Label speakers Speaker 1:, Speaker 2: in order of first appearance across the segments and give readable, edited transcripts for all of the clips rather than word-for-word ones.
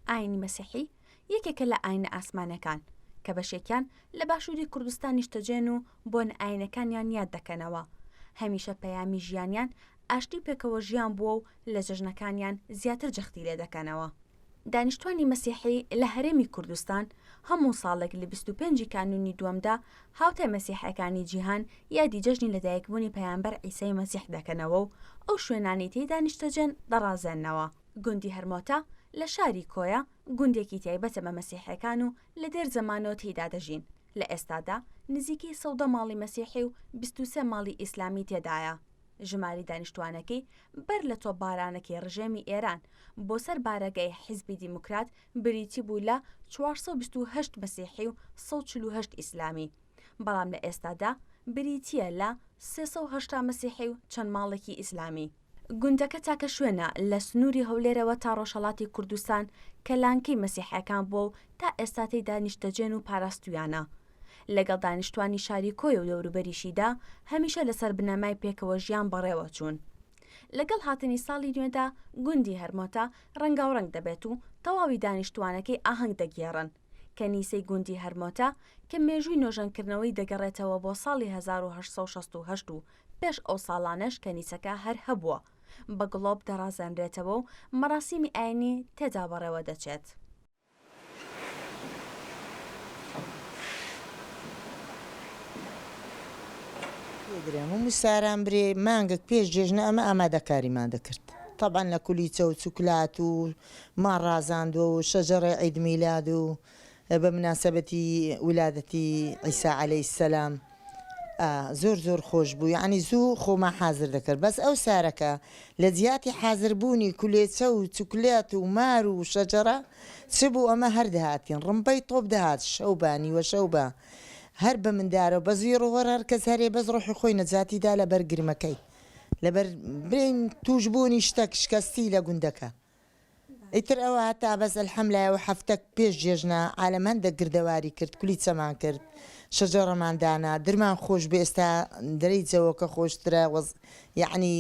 Speaker 1: ئاینی مەسیحی یەکێکە لە ئاینە ئاسمانەکان کە بەشێکیان لە باشووری کوردستانی شتەجێن و بۆن ئاینەکانیان یاد دەکەنەوە. هەمیشە پەیامی ژیانیان ئاشتی پێکەوە ژیان بووە و لە جەژنەکانیان زیاتر جەختی لێ دەکەنەوە. دانیشتوانی مەسیحی لە هەرێمی کوردستان هەموو ساڵێک لە 25 کانونی دووەمدا هاوتە مەسیحەکانی جیهان یادی جەژنی لەدایکبوونی پەیامبەر عیسای مەسیح دەکەنەوە و ئەو شوێنانی تێیدا نیشتەجێن دەڕازێننەوە. گوندی هەرمۆتە لە شاری کۆیە گوندێکی تایبەتە بە مەسیحەکان و لە دێر زەمانەوە تێیدا دەژین. لە ئێستادا نزیکی 100 ماڵی مەسیحی و 23 ماڵی ئیسلامی تێدایە. ژماری دانیشتوانەکەی بەر لە تۆپبارانەکەی ڕژێمی ئێران بۆ سەر بارەگای حیزبی دیموکرات بریتی بوو لە 428 مەسیحی و 148 ئیسلامی، بەڵام لە ئێستادا بریتیە لە 380 مەسیحی و چەند ماڵێکی ئیسلامی. گوندەکە تاکە شوێنە لە سنووری هەولێرەوە تا ڕۆژهەڵاتی کوردستان کە لانکەی مەسیحەکان بووە و تا ئێستاتەی دانیشتەجێن و پاراستویانە. لەگەڵ دانیشتوانی شاری کۆی و دەوروبەریشیدا هەمیشە لەسەر بنەمای پێکەوە ژیان بەڕێوە چوون. لەگەڵ هاتنی ساڵی نوێدا گوندی هەرمۆتە ڕەنگاوڕەنگ دەبێت و تەواوی دانیشتوانەکەی ئاهەنگ دەگێڕن. کەنیسەی گوندی هەرمۆتە کە مێژووی نۆژەنکردنەوەی دەگەڕێتەوە بۆ ساڵی 1868 و پێش ئەو ساڵانەش کەنیسەکە هەر هەبووە بە گڵۆب دەڕازێنرێتەوە و مەراسیمی ئاینی تێدا بەڕێوە دەچێت.
Speaker 2: هەموو ساران برێ مانگەک پێش جێژنە ئەمە ئامادەکاریمان دەکرد. طبعا لە کولیچە و چوکلات و ماڕ ڕازاندووە و شەجەڕی عید میلاد و بە مناسبەتی ولادەتی عیسا عەلەیهی السەلام زۆر خۆش بوو. یعنی زوو خۆمان حازر دەکرد. بەس ئەو سارەکە لە جیاتی حازربوونی کولێچە و چوکلات و مار و شەجەڕە چ بوو ئەمە هەر دەهاتین ڕمبەی تۆپ دەهات شەوبانی وە شەوبە هەر بە مندارە بە زیڕوەڕ هەر کەس هەرێ بەس ڕۆحی خۆی نەجاتیدا لەبەر گرمەکەی لەبەر برین توشبوونی شتێک شکستی لە گوندەکە. ئیتر ئەوە هەتا بەس ئەلحەمدولایەوە هەفتەک پێش جێژنە عالەم هەندێک گردەواری کرد کولیچەمان کرد شەجەڕەماندانا درمان خۆش بێ ئێستا دەرەی جەوەکە خۆشترە یعنی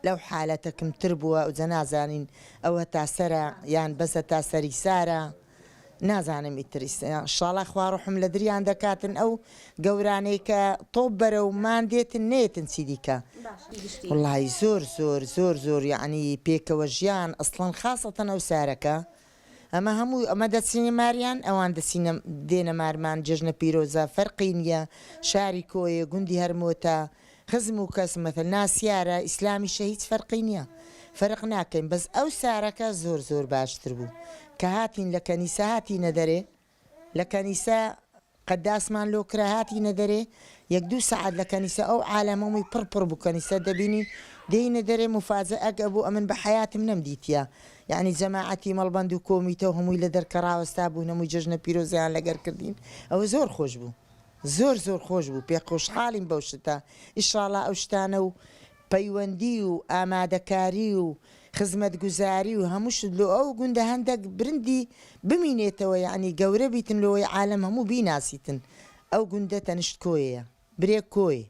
Speaker 2: لەو حالەتەکەم تر بووە و جە نازانین ئەوە تا سەرە یان بەسە تا سەری سارە نازانم ئیتر شاڵە خواڕحم لە دریان دەکاتن ئەو گەورانەی کە تۆپ بەرە و مادێتن نێتن چی دیکە وڵی زۆر یعنی پێکەوە ژیان ئەسڵەن خاسەتەن ئەو سارەکە ئەمە هەموو ئەمە دەچینە ماریان ئەوان دەچینە دێنە مارمان جێژنە پیرۆزە فەرقی نییە شاری کۆیە گوندی هەرمۆتە خزم و کەس مەثەل ناسیارە ئیسلامیشە هیچ فەرقی نییە فەرق ناکەین بەس ئەو سارەکە زۆر باشتر بوو کە هاتین لە کەنیسە هاتینە دەرێ لە کەنیسە قەداسمان لۆکرا هاتینە دەرێ 1-2 سەعات لە کەنیسە ئەو عالەمەمووی پڕ بوو کەنیسە دەبینین دێینە دەرێ مفاجە ئەگە بوو ئەمن بە حیاتم نەمدیتە یعنی جەماعەتی مەڵبەند و کۆمیتە و هەمووی لە دەرکە ڕاوەستا بوو هەمووی جەژنە پیرۆزیان لەگەر کردین ئەوە زۆر خۆش بوو زۆر خۆش بوو پێ خۆشحاڵین بەو شتە ئیشاڵڵا ئەو شتانە و پەیوەندی و ئامادەکاری و خزمەت گوزاری و هەموو شت لۆ ئەو گوندە هەندێک برندی بمینێتەوە یعنی گەورە بیتن لۆی عالەم هەموو بیناسیتن ئەو گوندە تەنیشت کۆیە برێک کۆی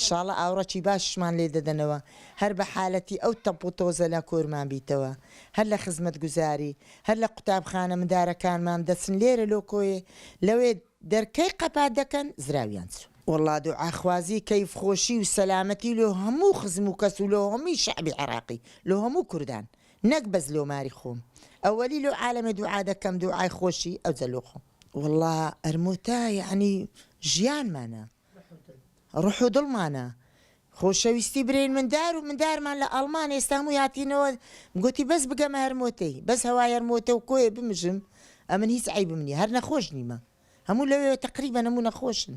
Speaker 2: شاڵە ئاوڕەکی باشمان لێ دەدەنەوە هەر بە حالەتی ئەو تەپ و تۆزە لە کۆرمان بیتەوە هەر لە خزمەت گوزاری هەر لە قوتابخانە مندارەکانمان دەچن لێرە لۆ کۆیە لەوێ دەرکەی قەپات دەکەن زراویان چوو والله دوعاخوازی کەیف خۆشی و سەلامەتی لۆ هەموو خزم و کەس و لۆ هەمووی شەعبی عێراقی لۆ هەموو کوردان نەک بەس لۆ ماری خۆم ئەوەلی لۆ عالەمە دوعا دەکەم دوعای خۆشی ئەو جەلۆ خۆم والله ئەرمۆتە یعنی ژیانمانە ڕوح و دڵمانە خۆشەویستی برین مندار و مندارمان لە ئەڵمان ئێستا هەمووی هاتینەوە گوتی بەس بگەمە هەرمۆتەی بەس هەوای هەرمۆتە و کۆیە بمژم ئەمن هیچ عیبم نییە هەر نەخۆش نیمە هەموو لەوێ تقریبا هەموو نەخۆشن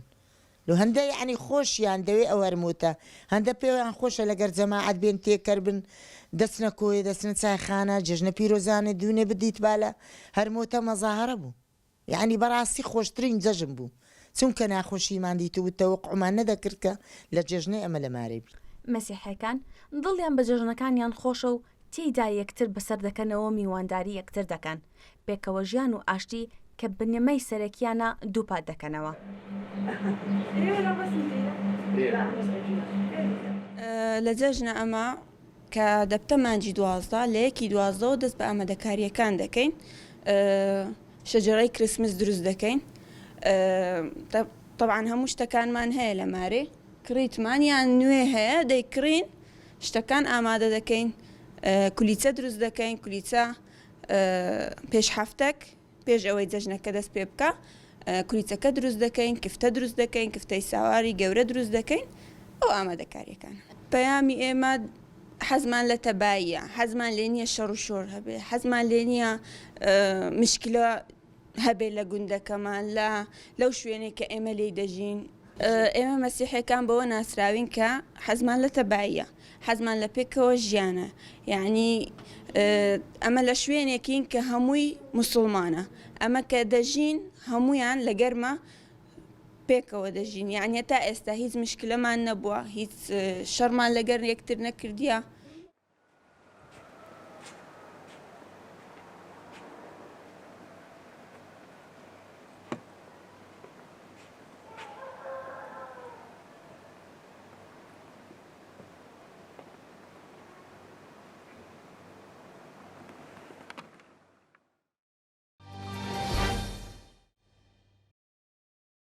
Speaker 2: لو هەندە یعنی خۆشیان دەوێ ئەو هەرمۆتە هەندە پێیان خۆشە لەگەر جەماعەت بێن تێکەر بن دەچنە کۆیە دەچنە چایخانە جێژنە پیرۆزانە دوونێ بدیت بالە هەرمۆتە مەزاهرە بوو یعنی بەڕاستی خۆشترین جەژن بوو چونکە ناخۆشیمان دیتو تەوەقعمان نەدەکرد کە لە جێژنەی ئەمە لە مارێ بی
Speaker 1: مەسیحەکان دڵیان بە جێژنەکانیان خۆشە و تێیدا یەکتر بەسەر دەکەنەوە میوانداری یەکتر دەکەن پێکەوە ژیان و ئاشتی کە بنەمەی سەرەکیانە دووپات دەکەنەوە.
Speaker 3: لە جەژنە ئەمە کە دەبتە مانجی 12 لە 1/12 دەست بە ئامادەکاریەکان دەکەین شەجەرەی کرسمس دروست دەکەین طبعاً هەموو شتەکانمان هەیە لە مارێ کڕیتمان یان نوێ هەیە دەیکڕین شتەکان ئامادە دەکەین کولیچە دروست دەکەین کولیچە پێش هەفتەک پێش ئەوەی جەژنەکە دەست پێ بکە کولیچەکە دروست دەکەین کفتە دروست دەکەین کفتەی ساواری گەورە دروست دەکەین ئەو ئامادەکاریەکان پەیامی ئێمە حەزمان لە تەباییە حەزمان لێ نییە شەڕ و شۆر هەبێ حەزمان لێ نییە مشکلە هەبێ لە گوندەکەمان لەو شوێنێک کە ئێمە لێی دەژین ئێمە مەسیحەکان بەوە ناسراوین کە حەزمان لە تەباییە حەزمان لە پێکەوە ژیانە یعنی ئەمە لە شوێنێکین کە هەمووی موسڵمانە ئەمە کە دەژین هەمویان لە گەرمە پێکەوە دەژین یعنی تا ئێستا هیچ مشکلەمان نەبووە هیچ شەڕمان لەگەر یەکتر نەکردیە